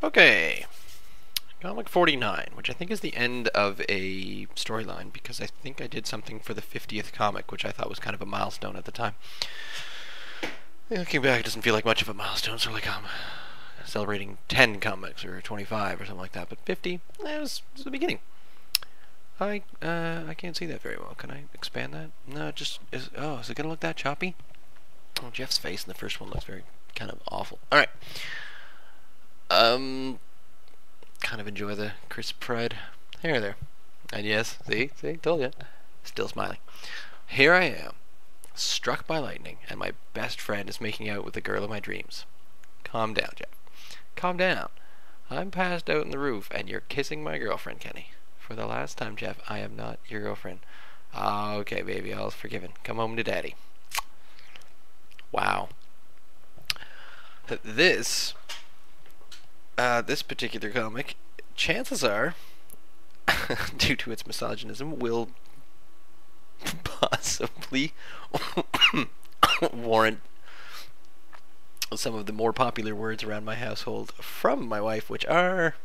Okay, comic 49, which I think is the end of a storyline, because I think I did something for the 50th comic, which I thought was kind of a milestone at the time. Looking back, it doesn't feel like much of a milestone, so like I'm celebrating 10 comics, or 25, or something like that, but 50, it was the beginning. I can't see that very well. Can I expand that? No, is it gonna look that choppy? Oh, Jeff's face in the first one looks very kind of awful. Alright. Kind of enjoy the crisp pride hair there. And yes, see, told you. Still smiling. Here I am, struck by lightning, and my best friend is making out with the girl of my dreams. Calm down, Jeff. Calm down. I'm passed out on the roof, and you're kissing my girlfriend, Kenny. For the last time, Jeff, I am not your girlfriend. Okay, baby, all's forgiven. Come home to daddy. Wow. This particular comic, chances are, due to its misogynism, will possibly warrant some of the more popular words around my household from my wife, which are,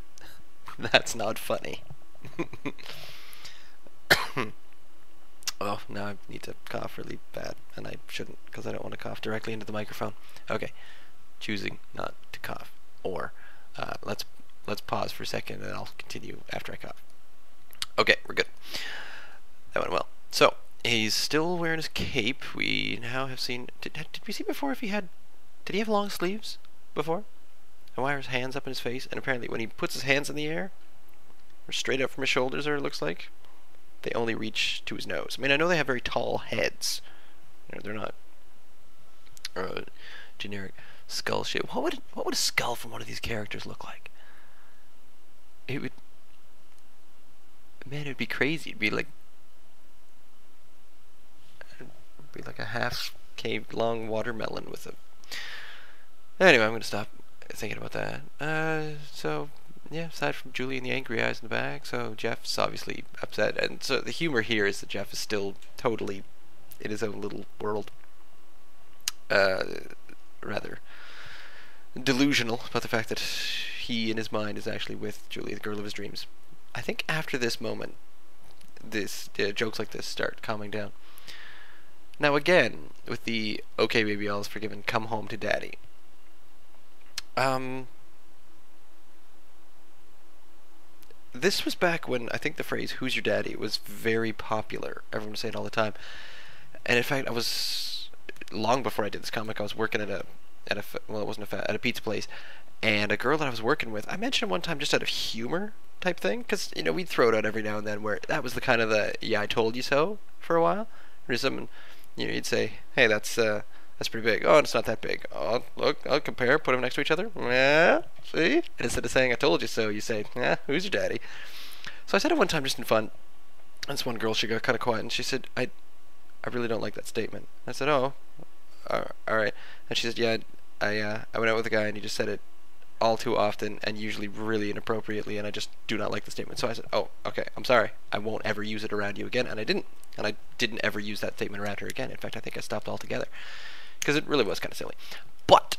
that's not funny. Oh, now I need to cough really bad, and I shouldn't, because I don't want to cough directly into the microphone. Okay, choosing not to cough. Or, let's pause for a second, and I'll continue after I cough. Okay, we're good. That went well. So, he's still wearing his cape. We now have seen... Did we see before if he had... Did he have long sleeves before? And why are his hands up in his face? And apparently when he puts his hands in the air, or straight up from his shoulders, or it looks like, they only reach to his nose. I mean, I know they have very tall heads. You know, they're not generic skull shape. What would a skull from one of these characters look like? It would... Man, it would be crazy. It'd be like a half-caved long watermelon with a... Anyway, I'm going to stop thinking about that. So, yeah, aside from Julie and the angry eyes in the back, so Jeff's obviously upset. And so the humor here is that Jeff is still totally in his own little world. Rather delusional about the fact that he, in his mind, is actually with Julie, the girl of his dreams. I think after this moment, jokes like this start calming down. Now again, with the "Okay, baby, all is forgiven. Come home to daddy." This was back when I think the phrase "Who's your daddy" was very popular. Everyone was saying it all the time. And in fact, I was long before I did this comic. I was working at a pizza place, and a girl that I was working with, I mentioned one time just out of humor type thing, because you know we'd throw it out every now and then, where that was the kind of the "yeah, I told you so" for a while. Or someone, you know, you'd say, "Hey, that's pretty big." "Oh, it's not that big." "Oh, look, I'll compare, put them next to each other." "Yeah, see?" And instead of saying "I told you so," you say, "Yeah, who's your daddy?" So I said it one time just in fun, and this one girl, she got kind of quiet, and she said, I really don't like that statement." I said, "Oh, alright." And she said, "Yeah, I went out with a guy, and he just said it all too often, and usually really inappropriately, and I just do not like the statement." So I said, "Oh, okay, I'm sorry. I won't ever use it around you again." And I didn't. And I didn't ever use that statement around her again. In fact, I think I stopped altogether, because it really was kind of silly. But,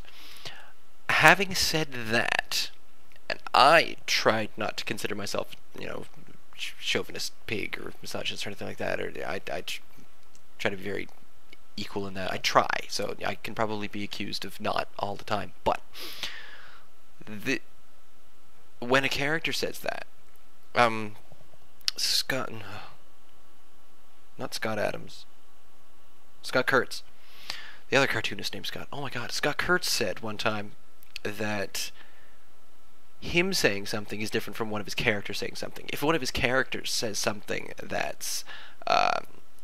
having said that, and I tried not to consider myself, you know, chauvinist pig or misogynist or anything like that, or I try to be very equal in that. I try, so I can probably be accused of not all the time. But when a character says that, not Scott Adams, Scott Kurtz, the other cartoonist named Scott. Oh my God, Scott Kurtz said one time that him saying something is different from one of his characters saying something. If one of his characters says something that's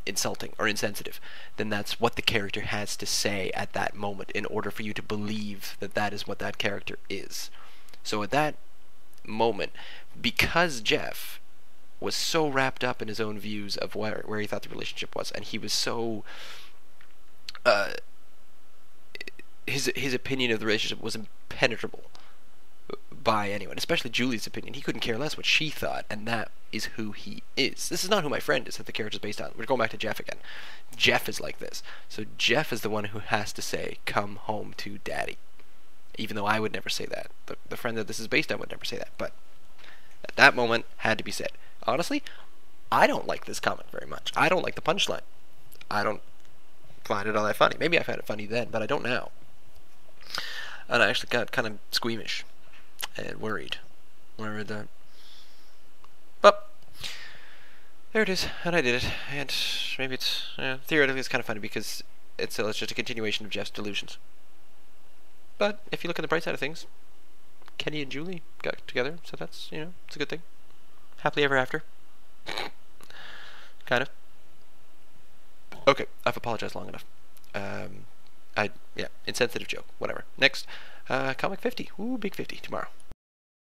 insulting or insensitive, then that's what the character has to say at that moment in order for you to believe that that is what that character is. So at that moment, because Jeff was so wrapped up in his own views of where he thought the relationship was, and he was so his opinion of the relationship was impenetrable by anyone, especially Julie's opinion. He couldn't care less what she thought, and that is who he is. This is not who my friend is that the character is based on. We're going back to Jeff again. Jeff is like this. So Jeff is the one who has to say, "Come home to daddy." even though I would never say that. The friend that this is based on would never say that, but at that moment, had to be said. Honestly, I don't like this comic very much. I don't like the punchline. I don't find it all that funny. Maybe I found it funny then, but I don't now. And I actually got kind of squeamish and worried when I read that. But there it is, and I did it. And maybe it's theoretically it's kind of funny because it's just a continuation of Jeff's delusions. But if you look at the bright side of things, Kenny and Julie got together, so that's it's a good thing. Happily ever after. Kind of. Okay, I've apologized long enough. Insensitive joke. Whatever. Next, comic 50. Ooh, big 50 tomorrow.